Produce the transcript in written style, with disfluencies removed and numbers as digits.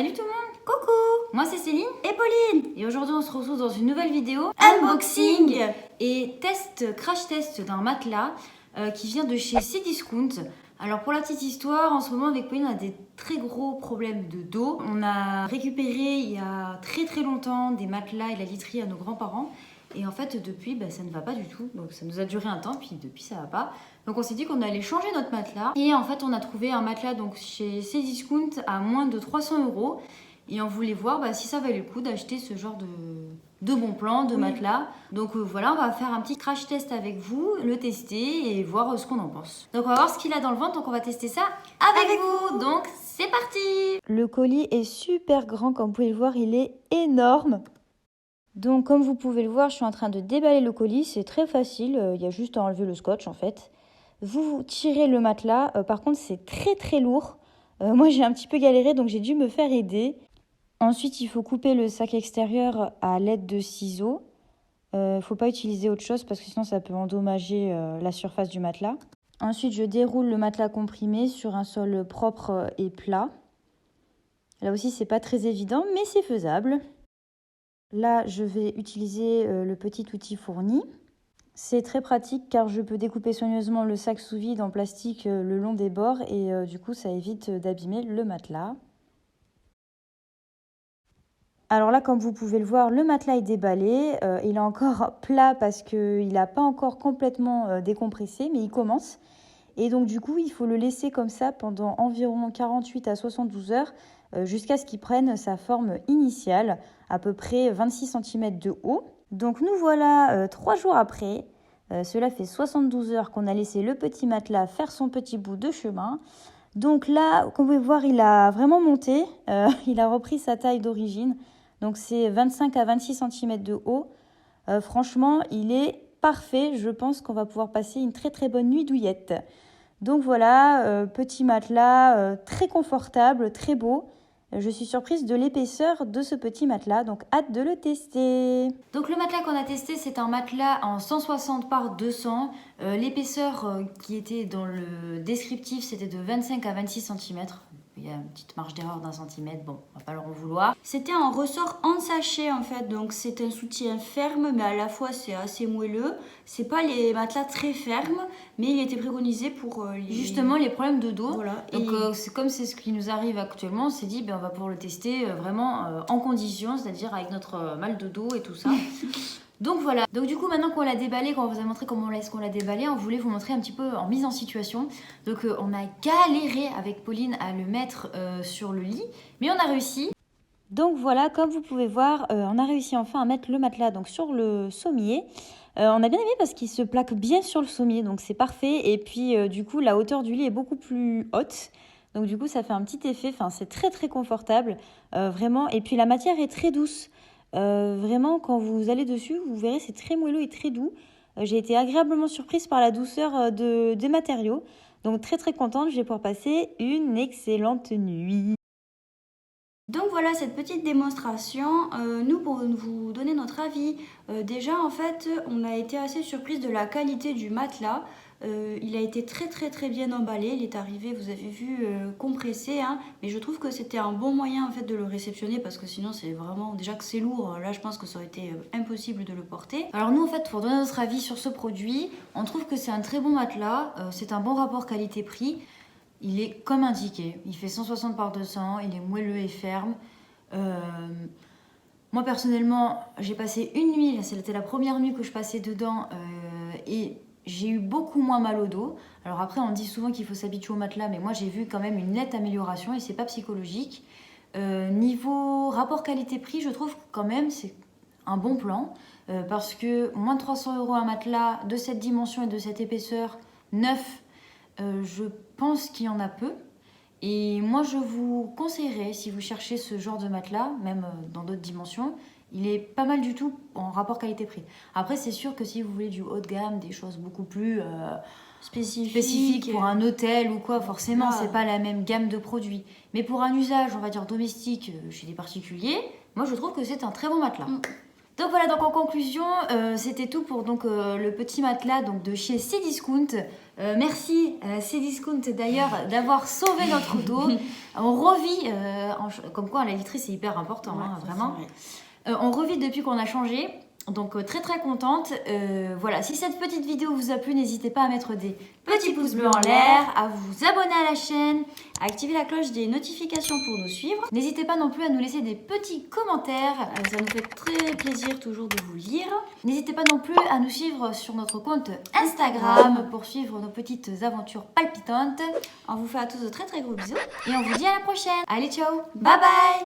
Salut tout le monde. Coucou. Moi c'est Céline et Pauline. Et aujourd'hui on se retrouve dans une nouvelle vidéo Unboxing et crash test d'un matelas qui vient de chez Cdiscount. Alors pour la petite histoire, en ce moment avec Pauline on a des très gros problèmes de dos. On a récupéré il y a très longtemps des matelas et la literie à nos grands-parents. Et en fait, depuis, ça ne va pas du tout. Donc, ça nous a duré un temps, puis depuis, ça va pas. Donc, on s'est dit qu'on allait changer notre matelas. Et en fait, on a trouvé un matelas donc, chez Cdiscount à moins de 300 €. Et on voulait voir si ça valait le coup d'acheter ce genre de bon plan, de matelas. Donc voilà, on va faire un petit crash test avec vous, le tester et voir ce qu'on en pense. Donc, on va voir ce qu'il a dans le ventre. Donc, on va tester ça avec vous. Donc, c'est parti! Le colis est super grand, comme vous pouvez le voir, il est énorme. Donc comme vous pouvez le voir, je suis en train de déballer le colis, c'est très facile, il y a juste à enlever le scotch en fait. Vous tirez le matelas, par contre c'est très lourd. Moi j'ai un petit peu galéré donc j'ai dû me faire aider. Ensuite il faut couper le sac extérieur à l'aide de ciseaux. Faut pas utiliser autre chose parce que sinon ça peut endommager la surface du matelas. Ensuite je déroule le matelas comprimé sur un sol propre et plat. Là aussi c'est pas très évident mais c'est faisable. Là, je vais utiliser le petit outil fourni. C'est très pratique car je peux découper soigneusement le sac sous vide en plastique le long des bords et du coup, ça évite d'abîmer le matelas. Alors là, comme vous pouvez le voir, le matelas est déballé. Il est encore plat parce qu'il n'a pas encore complètement décompressé, mais il commence. Et donc du coup, il faut le laisser comme ça pendant environ 48 à 72 heures jusqu'à ce qu'il prenne sa forme initiale, à peu près 26 cm de haut. Donc nous voilà 3 jours après. Cela fait 72 heures qu'on a laissé le petit matelas faire son petit bout de chemin. Donc là, comme vous pouvez voir, il a vraiment monté. Il a repris sa taille d'origine. Donc c'est 25 à 26 cm de haut. Franchement, il est parfait. Je pense qu'on va pouvoir passer une très bonne nuit douillette. Donc voilà, petit matelas très confortable, très beau. Je suis surprise de l'épaisseur de ce petit matelas, donc hâte de le tester. Donc le matelas qu'on a testé, c'est un matelas en 160 par 200. L'épaisseur qui était dans le descriptif, c'était de 25 à 26 cm. Il y a une petite marge d'erreur d'1 centimètre, bon, on va pas leur en vouloir. C'était un ressort en sachet en fait, donc c'est un soutien ferme, mais à la fois c'est assez moelleux. C'est pas les matelas très fermes, mais il était préconisé pour justement les problèmes de dos. Voilà. Donc c'est ce qui nous arrive actuellement, on s'est dit on va pouvoir le tester vraiment en condition, c'est-à-dire avec notre mal de dos et tout ça. Donc voilà, donc du coup maintenant qu'on l'a déballé, qu'on vous a montré comment est-ce qu'on l'a déballé, on voulait vous montrer un petit peu en mise en situation. Donc on a galéré avec Pauline à le mettre sur le lit, mais on a réussi. Donc voilà, comme vous pouvez voir, on a réussi enfin à mettre le matelas donc, sur le sommier. On a bien aimé parce qu'il se plaque bien sur le sommier, donc c'est parfait. Et puis du coup, la hauteur du lit est beaucoup plus haute. Donc du coup, ça fait un petit effet, enfin, c'est très confortable, vraiment. Et puis la matière est très douce. Vraiment, quand vous allez dessus, vous verrez, c'est très moelleux et très doux. J'ai été agréablement surprise par la douceur des matériaux. Donc très contente, je vais pouvoir passer une excellente nuit. Donc voilà cette petite démonstration, nous pour vous donner notre avis, déjà en fait on a été assez surprise de la qualité du matelas. Il a été très bien emballé, il est arrivé, vous avez vu, compressé, hein, mais je trouve que c'était un bon moyen en fait de le réceptionner parce que sinon c'est vraiment, déjà que c'est lourd, là je pense que ça aurait été impossible de le porter. Alors nous en fait pour donner notre avis sur ce produit, on trouve que c'est un très bon matelas, c'est un bon rapport qualité-prix. Il est comme indiqué, il fait 160 par 200, il est moelleux et ferme. Moi personnellement, j'ai passé une nuit, c'était la première nuit que je passais dedans et j'ai eu beaucoup moins mal au dos. Alors après, on dit souvent qu'il faut s'habituer au matelas, mais moi j'ai vu quand même une nette amélioration et c'est pas psychologique. Niveau rapport qualité-prix, je trouve quand même c'est un bon plan parce que moins de 300 € un matelas de cette dimension et de cette épaisseur, neuf, je pense qu'il y en a peu. Et moi, je vous conseillerais, si vous cherchez ce genre de matelas, même dans d'autres dimensions, il est pas mal du tout en rapport qualité-prix. Après, c'est sûr que si vous voulez du haut de gamme, des choses beaucoup plus spécifiques pour un hôtel ou quoi, forcément, c'est pas la même gamme de produits. Mais pour un usage, on va dire domestique, chez des particuliers, moi, je trouve que c'est un très bon matelas. Donc voilà, donc en conclusion, c'était tout pour donc, le petit matelas donc, de chez Cdiscount. Merci Cdiscount d'ailleurs d'avoir sauvé notre dos. On revit, comme quoi la literie c'est hyper important, Ouais, hein, ça, vraiment. c'est vrai. On revit depuis qu'on a changé. Donc très très contente. Voilà, si cette petite vidéo vous a plu, n'hésitez pas à mettre des petits pouces bleus en l'air, à vous abonner à la chaîne, À activer la cloche des notifications pour nous suivre. n'hésitez pas non plus à nous laisser des petits commentaires. Ça nous fait très plaisir toujours de vous lire. N'hésitez pas non plus à nous suivre sur notre compte Instagram pour suivre nos petites aventures palpitantes. On vous fait à tous de très très gros bisous. Et on vous dit à la prochaine. Allez, ciao. Bye bye!